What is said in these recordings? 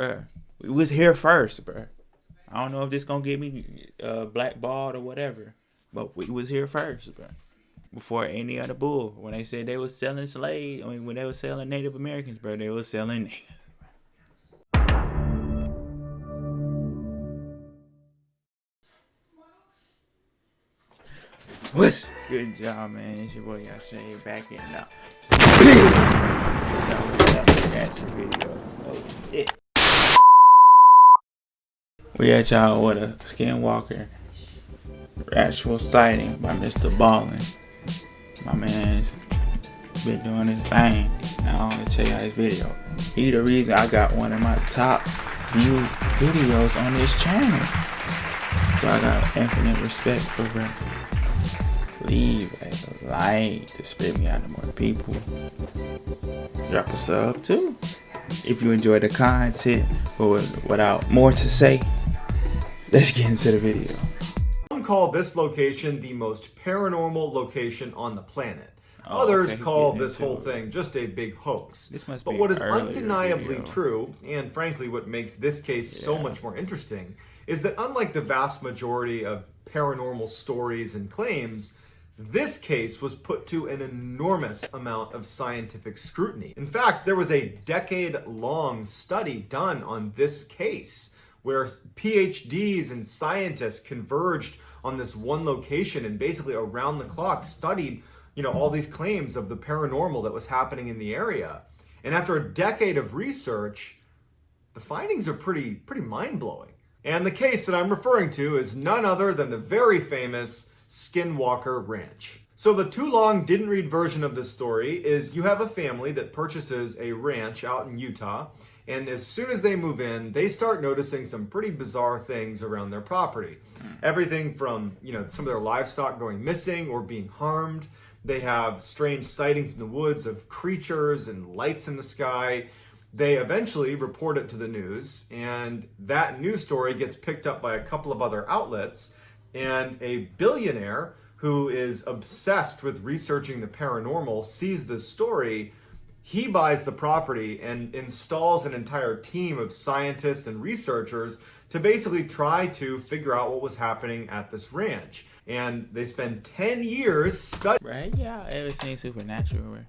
bruh, we was here first, bruh. I don't know if this gonna get me blackballed or whatever, but we was here first, bruh. Before any other bull, when they said they was selling slaves, I mean, when they was selling Native Americans, bro, they was selling niggas. What's good, job, man? It's your boy Yashay back in now. We at y'all with a Skinwalker actual sighting by MrBallen. My man's been doing his thing. I want to check out his video. He the reason I got one of my top viewed videos on this channel. So I got infinite respect for him. Leave a like to spread me out to more people. Drop a sub too if you enjoy the content. But without more to say, let's get into the video. Some call this location the most paranormal location on the planet. Oh, Others okay, call this whole thing just a big hoax. This must but be what is earlier undeniably video. true, and frankly what makes this case so much more interesting, is that unlike the vast majority of paranormal stories and claims, this case was put to an enormous amount of scientific scrutiny. In fact, there was a decade-long study done on this case, where PhDs and scientists converged on this one location and basically around the clock studied, all these claims of the paranormal that was happening in the area. And after a decade of research, the findings are pretty mind-blowing. And the case that I'm referring to is none other than the very famous Skinwalker Ranch. So the too long didn't read version of this story is you have a family that purchases a ranch out in Utah, and as soon as they move in, they start noticing some pretty bizarre things around their property. Everything from, some of their livestock going missing or being harmed. They have strange sightings in the woods of creatures and lights in the sky. They eventually report it to the news, and that news story gets picked up by a couple of other outlets, and a billionaire who is obsessed with researching the paranormal sees this story. He buys the property and installs an entire team of scientists and researchers to basically try to figure out what was happening at this ranch. And they spend 10 years studying. Right? Yeah, I ever seen Supernatural where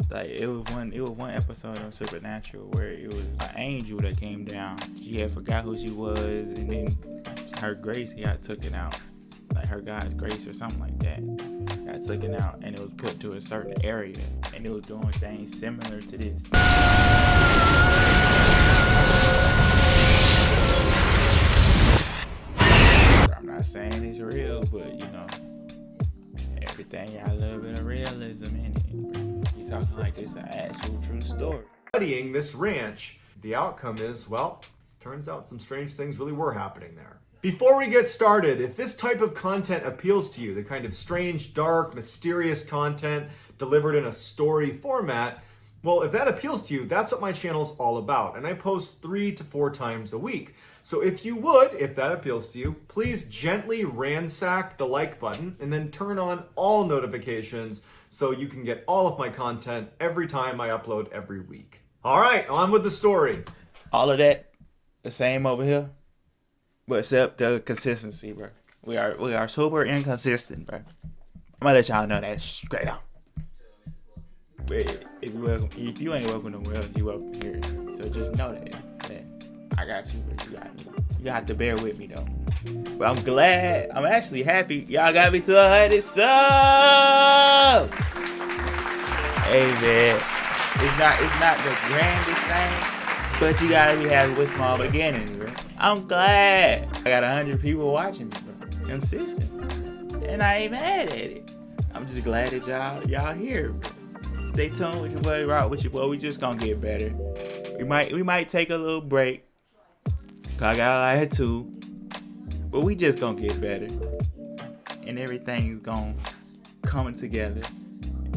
like it was one episode of Supernatural where it was an angel that came down. She had forgot who she was, and then her grace got taken out. Like her God's grace or something like that got taken out, and it was put to a certain area, and it was doing things similar to this. I'm not saying it's real, but everything got a little bit of realism in it. You talking like it's an actual true story. Studying this ranch, the outcome is, well, turns out some strange things really were happening there. Before we get started, if this type of content appeals to you, the kind of strange, dark, mysterious content delivered in a story format, well, if that appeals to you, that's what my channel's all about, and I post 3 to 4 times a week. So if that appeals to you, please gently ransack the like button and then turn on all notifications so you can get all of my content every time I upload every week. All right, on with the story. All of that, the same over here. But except the consistency, bro. We are super inconsistent, bro. I'm gonna let y'all know that straight up. But if you ain't welcome nowhere else, you welcome here. So just know that I got you, but you got me. You have to bear with me though. But I'm actually happy y'all got me to 100 subs. Hey man, it's not the grandest thing, but you gotta be happy with small beginnings, bro. I'm glad I got 100 people watching me, bro. Consistent. And I ain't mad at it. I'm just glad that y'all here, bro. Stay tuned with your boy, rock with your boy. We just gonna get better. We might take a little break, cause I got a lot too. But we just gonna get better. And everything's gonna come together.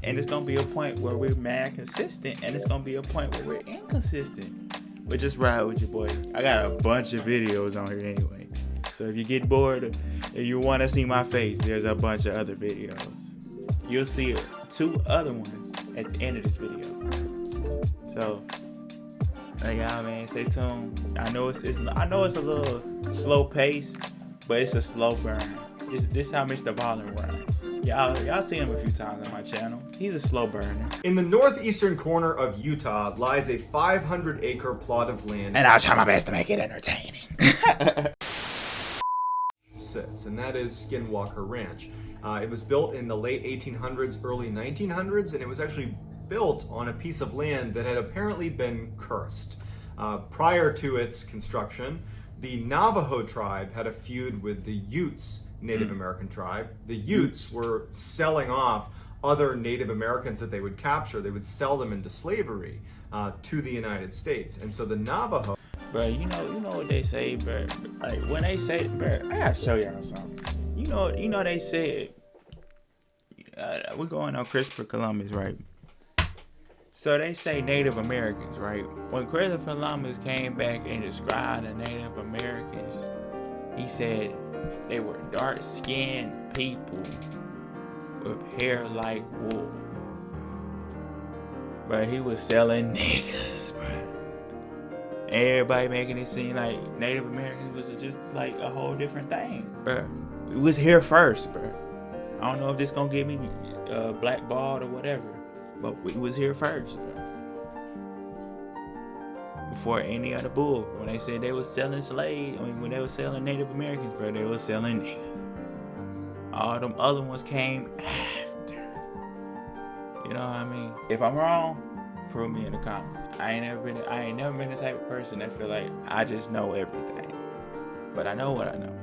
And it's gonna be a point where we're mad consistent, and it's gonna be a point where we're inconsistent. But just ride with your boy. I got a bunch of videos on here anyway. So if you get bored, if you want to see my face, there's a bunch of other videos. You'll see 2 other ones at the end of this video. So Yeah, man, stay tuned. I know I know it's a little slow pace, but it's a slow burn. This how MrBallen runs. Y'all see him a few times on my channel. He's a slow burner. In the northeastern corner of Utah lies a 500-acre plot of land. And I'll try my best to make it entertaining. Sits, and that is Skinwalker Ranch. It was built in the late 1800s, early 1900s, and it was actually built on a piece of land that had apparently been cursed. Prior to its construction, the Navajo tribe had a feud with the Utes Native American tribe. The Utes were selling off other Native Americans that they would capture. They would sell them into slavery to the United States. And so the Navajo... Bro, you know what they say, bro. Like when they say, bro, I gotta show y'all something. You know they said we're going on Christopher Columbus, right? So they say Native Americans, right? When Christopher Columbus came back and described the Native Americans, he said they were dark-skinned people with hair like wool. But he was selling niggas, bro. Everybody making it seem like Native Americans was just like a whole different thing, bro. It was here first, bro. I don't know if this gonna get me blackballed or whatever, but we was here first, bro. Before any other bull. When they said they was selling slaves, when they was selling Native Americans, bro, they was selling niggas. All them other ones came after. You know what I mean? If I'm wrong, prove me in the comments. I ain't never been the type of person that feel like I just know everything. But I know what I know.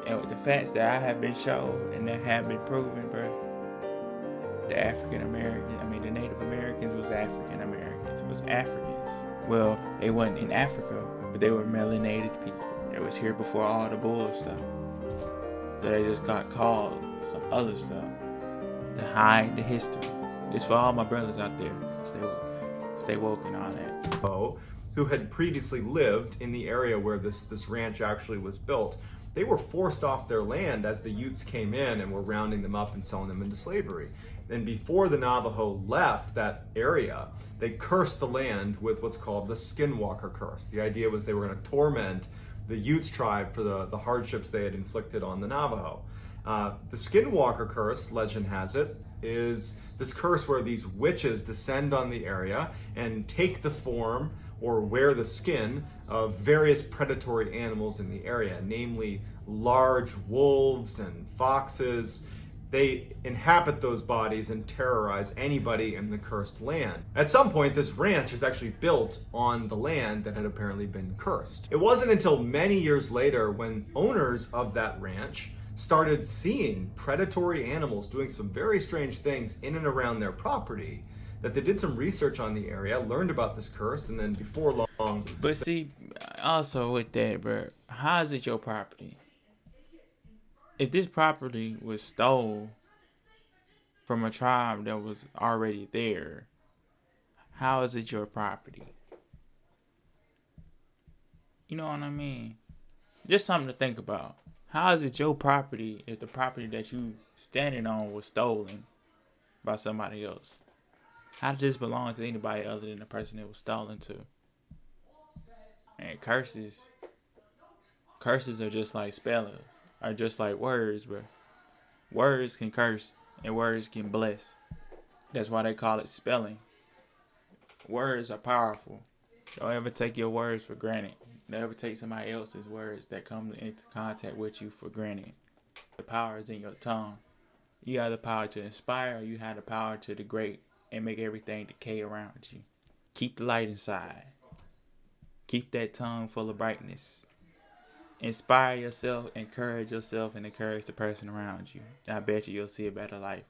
And with the facts that I have been shown and that have been proven, bro, the Native Americans was African Americans. It was Africans. Well, they wasn't in Africa, but they were melanated people. They was here before all the bull stuff. So they just got called some other stuff to hide the history. Just for all my brothers out there, stay woke and all that. Who had previously lived in the area where this ranch actually was built, they were forced off their land as the Utes came in and were rounding them up and selling them into slavery. And before the Navajo left that area, they cursed the land with what's called the Skinwalker curse. The idea was they were going to torment the Utes tribe for the hardships they had inflicted on the Navajo. The Skinwalker curse, legend has it, is this curse where these witches descend on the area and take the form or wear the skin of various predatory animals in the area, namely large wolves and foxes. They inhabit those bodies and terrorize anybody in the cursed land. At some point, this ranch is actually built on the land that had apparently been cursed. It wasn't until many years later when owners of that ranch started seeing predatory animals doing some very strange things in and around their property that they did some research on the area, learned about this curse, and then before long... But see, also with that, bro, how is it your property? If this property was stole from a tribe that was already there, how is it your property? You know what I mean? Just something to think about. How is it your property if the property that you standing on was stolen by somebody else? How does this belong to anybody other than the person it was stolen to? And curses are just like spellers, are just like words, bro. Words can curse and words can bless. That's why they call it spelling. Words are powerful. Don't ever take your words for granted. Don't ever take somebody else's words that come into contact with you for granted. The power is in your tongue. You have the power to inspire, or you have the power to degrade and make everything decay around you. Keep the light inside. Keep that tongue full of brightness. Inspire yourself, encourage yourself, and encourage the person around you. I bet you'll see a better life.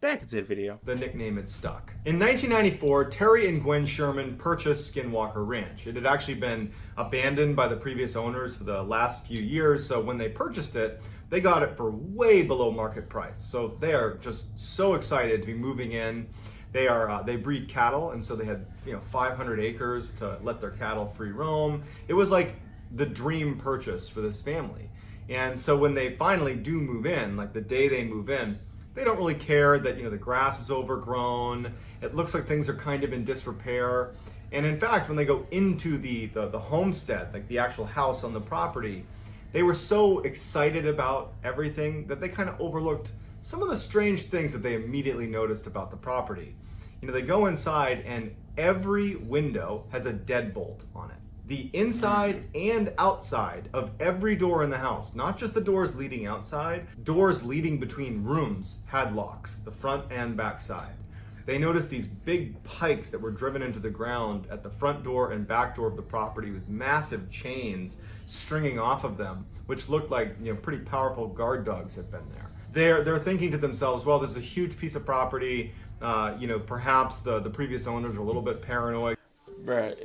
Back into the video. The nickname had stuck. In 1994, Terry and Gwen Sherman purchased Skinwalker Ranch. It had actually been abandoned by the previous owners for the last few years, so when they purchased it, they got it for way below market price. So they are just so excited to be moving in. They breed cattle, and so they had 500 acres to let their cattle free roam. It was like the dream purchase for this family. And so when they finally do move in, like the day they move in, they don't really care that the grass is overgrown. It looks like things are kind of in disrepair. And in fact, when they go into the homestead, like the actual house on the property, they were so excited about everything that they kind of overlooked some of the strange things that they immediately noticed about the property. You know, they go inside and every window has a deadbolt on it. The inside and outside of every door in the house, not just the doors leading outside, doors leading between rooms had locks, the front and back side. They noticed these big pikes that were driven into the ground at the front door and back door of the property with massive chains stringing off of them, which looked like, you know, pretty powerful guard dogs had been there. They're thinking to themselves, well, this is a huge piece of property. You know, perhaps the previous owners are a little bit paranoid. Bruh,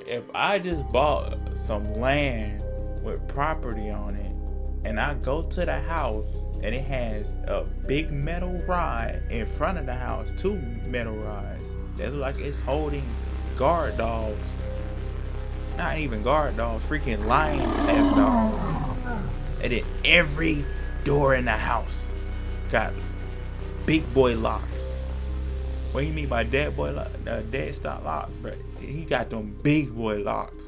if I just bought some land with property on it and I go to the house and it has a big metal rod in front of the house, 2 metal rods that look like it's holding guard dogs. Not even guard dogs, freaking lions as dogs. And then every door in the house got big boy locks. What do you mean by dead stop locks, bro? He got them big boy locks.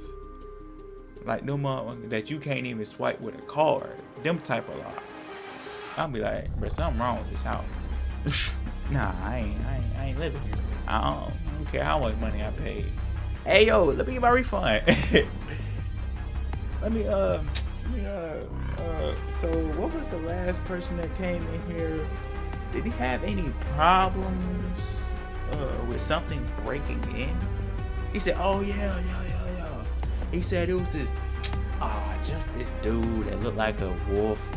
Like them that you can't even swipe with a card. Them type of locks. I'll be like, bro, something wrong with this house. Nah, I ain't living here. I don't care how much money I paid. Hey yo, let me get my refund. So what was the last person that came in here? Did he have any problems with something breaking in? He said, oh yeah. He said it was just this dude that looked like a wolf.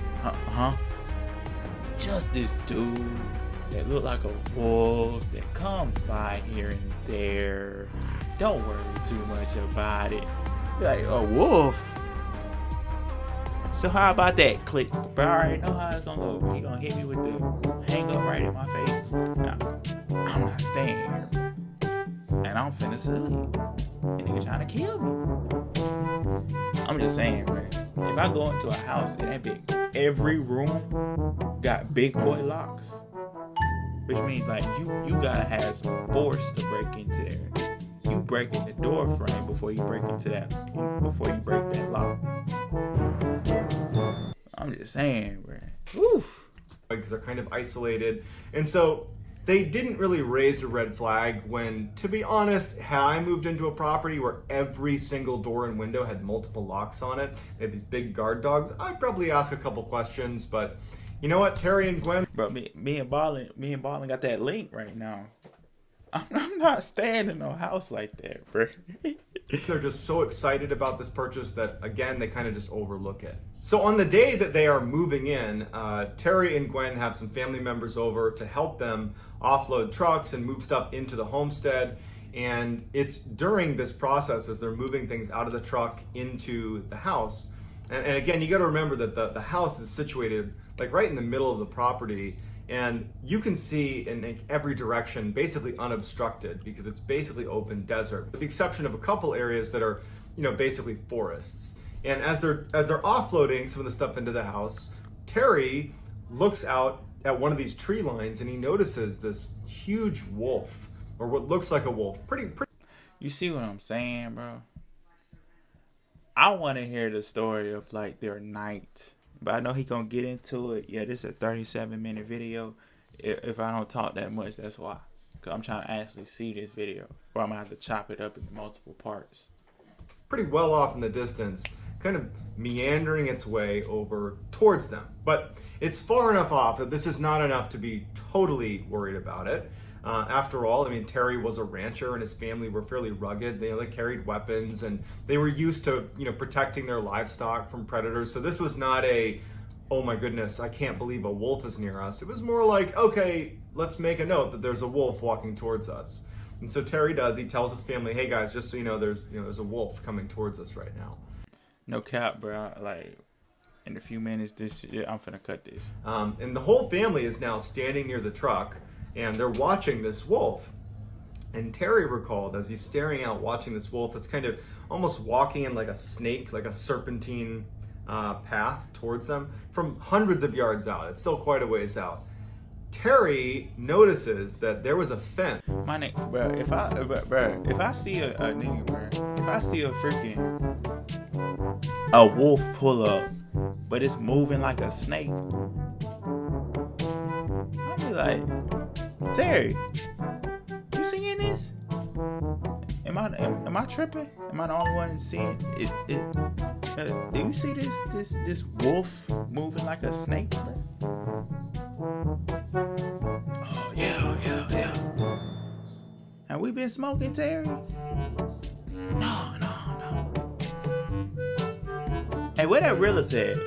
Just this dude that looked like a wolf that come by here and there. Don't worry too much about it. Be like, a wolf? So how about that? Click. But I already know how it's gonna go. He gonna hit me with the hang up right in my face. Nah, I'm not staying here. And I'm finna sleep. And nigga trying to kill me. I'm just saying, man. If I go into a house and that big, every room got big boy locks, which means like you gotta have some force to break into there. You break in the door frame before you break into that, before you break that lock. I'm just saying, bro. Oof. Because they're kind of isolated. And so they didn't really raise a red flag when, to be honest, had I moved into a property where every single door and window had multiple locks on it, they had these big guard dogs, I'd probably ask a couple questions. But you know what, Terry and Gwen? Bro, me and Ballen got that link right now. I'm not staying in no house like that, bro. They're just so excited about this purchase that, again, they kind of just overlook it. So on the day that they are moving in, Terry and Gwen have some family members over to help them offload trucks and move stuff into the homestead. And it's during this process as they're moving things out of the truck into the house. And again, you got to remember that the house is situated like right in the middle of the property. And you can see in every direction, basically unobstructed, because it's basically open desert, with the exception of a couple areas that are, you know, basically forests. And as they're offloading some of the stuff into the house, Terry looks out at one of these tree lines and he notices this huge wolf, or what looks like a wolf. Pretty. You see what I'm saying, bro? I want to hear the story of like their night. But I know he gonna get into it. Yeah, this is a 37-minute video. If I don't talk that much, that's why. Cause I'm trying to actually see this video, or I'm gonna have to chop it up into multiple parts. Pretty well off in the distance, kind of meandering its way over towards them. But it's far enough off that this is not enough to be totally worried about it. After all, I mean, Terry was a rancher and his family were fairly rugged. They carried weapons and they were used to, you know, protecting their livestock from predators. So this was not a, oh my goodness, I can't believe a wolf is near us. It was more like, okay, let's make a note that there's a wolf walking towards us. And so Terry does. He tells his family, hey guys, just so you know, there's a wolf coming towards us right now. No cap, bro. Like, in a few minutes, I'm finna cut this. And the whole family is now standing near the truck. And they're watching this wolf. And Terry recalled, as he's staring out watching this wolf, that's kind of almost walking in like a snake, like a serpentine path towards them from hundreds of yards out. It's still quite a ways out. Terry notices that there was a fence. My nigga, bro. If I see a nigga, bro, if I see a wolf pull up, but it's moving like a snake, I'll be like, Terry, you seeing this? Am I tripping? Am I the only one seeing it? Do you see this wolf moving like a snake, bro? Oh yeah. Have we been smoking, Terry? No. Hey, where that realtor at?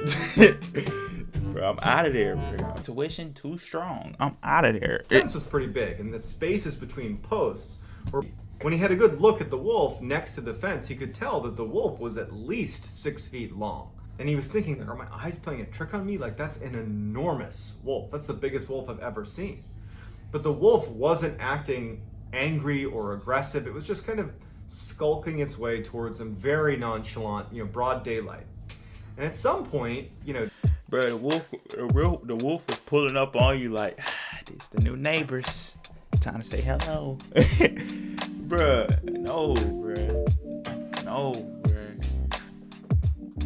Bro, I'm out of there, bro. Tuition too strong. I'm out of there. The fence was pretty big, and the spaces between posts were... When he had a good look at the wolf next to the fence, he could tell that the wolf was at least 6 feet long. And he was thinking, are my eyes playing a trick on me? Like, that's an enormous wolf. That's the biggest wolf I've ever seen. But the wolf wasn't acting angry or aggressive. It was just kind of skulking its way towards him, very nonchalant, broad daylight. And at some point, bro, the wolf was pulling up on you like, this the new neighbors. Time to say hello. Bruh, no.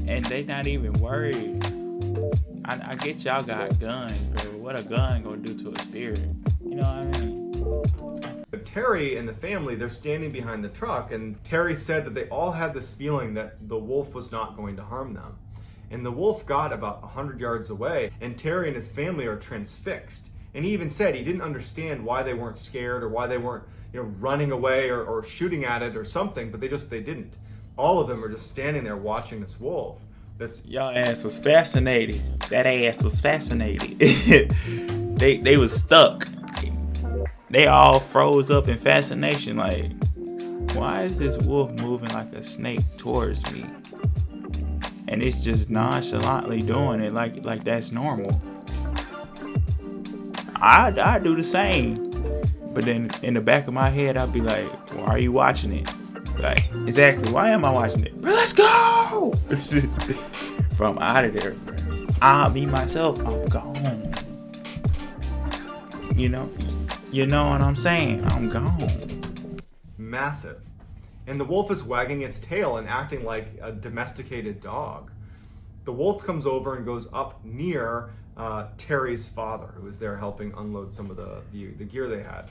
And they not even worried. I get y'all got guns, bro. What a gun gonna do to a spirit? You know what I mean? Terry and the family, they're standing behind the truck, and Terry said that they all had this feeling that the wolf was not going to harm them. And the wolf got about 100 yards away, and Terry and his family are transfixed. And he even said he didn't understand why they weren't scared or why they weren't, running away or shooting at it or something, but they didn't. All of them are just standing there watching this wolf. Y'all ass was fascinated. That ass was fascinated. They was stuck. They all froze up in fascination. Like, why is this wolf moving like a snake towards me? And it's just nonchalantly doing it like that's normal. I do the same. But then in the back of my head, I'd be like, why are you watching it? Like, exactly, why am I watching it? Bro, let's go! Bro, I'm out of there, bro. Me, myself, I'm gone. You know what I'm saying? I'm gone. Massive. And the wolf is wagging its tail and acting like a domesticated dog. The wolf comes over and goes up near Terry's father, who was there helping unload some of the gear they had.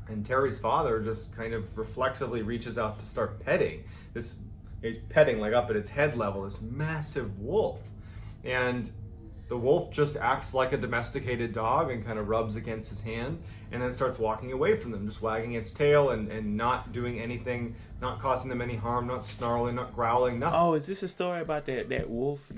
And Terry's father just kind of reflexively reaches out to start petting. He's petting like up at his head level, this massive wolf. And the wolf just acts like a domesticated dog and kind of rubs against his hand and then starts walking away from them, just wagging its tail and not doing anything, not causing them any harm, not snarling, not growling, nothing. Oh, is this a story about that wolf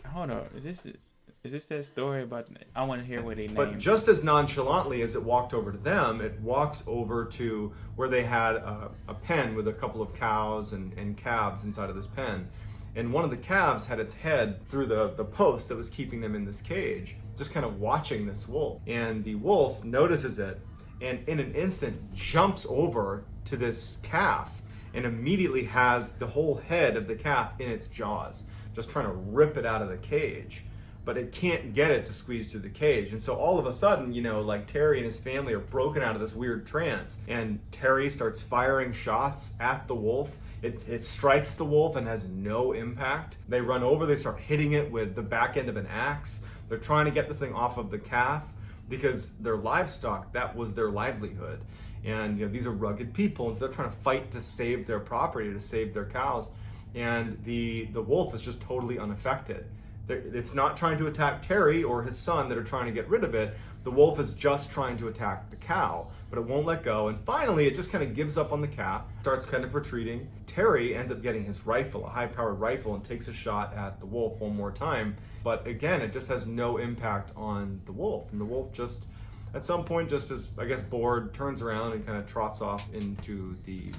hold on, is this that story about... I want to hear what they named. But just as nonchalantly as it walked over to them, it walks over to where they had a pen with a couple of cows and calves inside of this pen. And one of the calves had its head through the post that was keeping them in this cage, just kind of watching this wolf. And the wolf notices it and in an instant jumps over to this calf and immediately has the whole head of the calf in its jaws, just trying to rip it out of the cage. But it can't get it to squeeze through the cage. And so all of a sudden, like Terry and his family are broken out of this weird trance. And Terry starts firing shots at the wolf. It strikes the wolf and has no impact. They run over, they start hitting it with the back end of an axe. They're trying to get this thing off of the calf because their livestock, that was their livelihood. And these are rugged people, and so they're trying to fight to save their property, to save their cows. And the wolf is just totally unaffected. It's not trying to attack Terry or his son that are trying to get rid of it. The wolf is just trying to attack the cow, but it won't let go. And finally, it just kind of gives up on the calf, starts kind of retreating. Terry ends up getting his rifle, a high-powered rifle, and takes a shot at the wolf one more time. But again, it just has no impact on the wolf. And the wolf just, at some point, just as, I guess, bored, turns around and kind of trots off into the...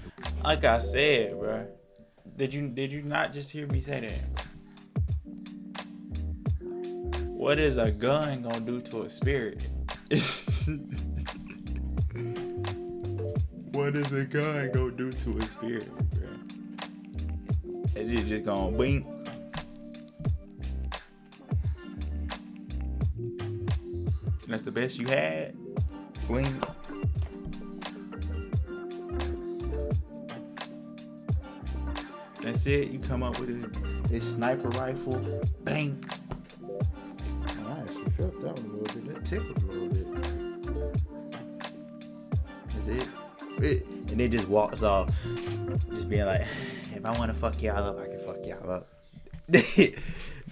Like I said, bro. Did you not just hear me say that? What is a gun gonna do to a spirit? What is a gun gonna do to a spirit, bro? Is it just gonna blink? That's the best you had? Blink. That's it. You come up with this sniper rifle. Bang. I actually felt that one a little bit. That tickled a little bit. That's it. And it just walks off. Just being like, if I want to fuck y'all up, I can fuck y'all up.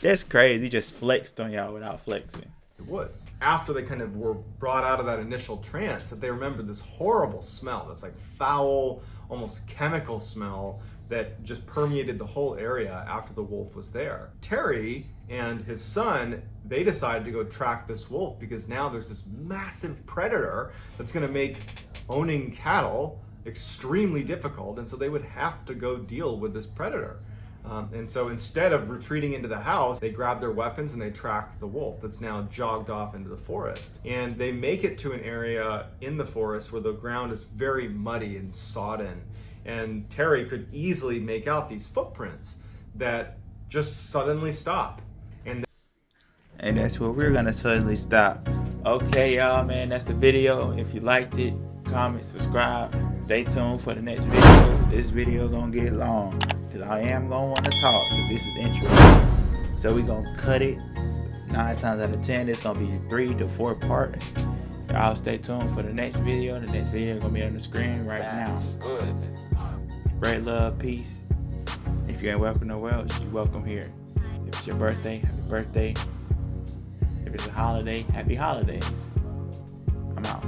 That's crazy. He just flexed on y'all without flexing. The woods. After they kind of were brought out of that initial trance, that they remembered this horrible smell, that's like foul, almost chemical smell that just permeated the whole area after the wolf was there. Terry and his son, they decided to go track this wolf because now there's this massive predator that's going to make owning cattle extremely difficult, and so they would have to go deal with this predator. And so instead of retreating into the house, they grab their weapons and they track the wolf that's now jogged off into the forest. And they make it to an area in the forest where the ground is very muddy and sodden. And Terry could easily make out these footprints that just suddenly stop. And that's where we're going to suddenly stop. Okay, y'all, man, that's the video. If you liked it, comment, subscribe. Stay tuned for the next video. This video going to get long. Because I am going to want to talk, but this is interesting. So we're going to cut it. 9 times out of 10, it's going to be 3 to 4 parts. Y'all stay tuned for the next video. The next video is going to be on the screen right now. Great love, peace. If you ain't welcome nowhere else, you welcome here. If it's your birthday, happy birthday. If it's a holiday, happy holidays. I'm out.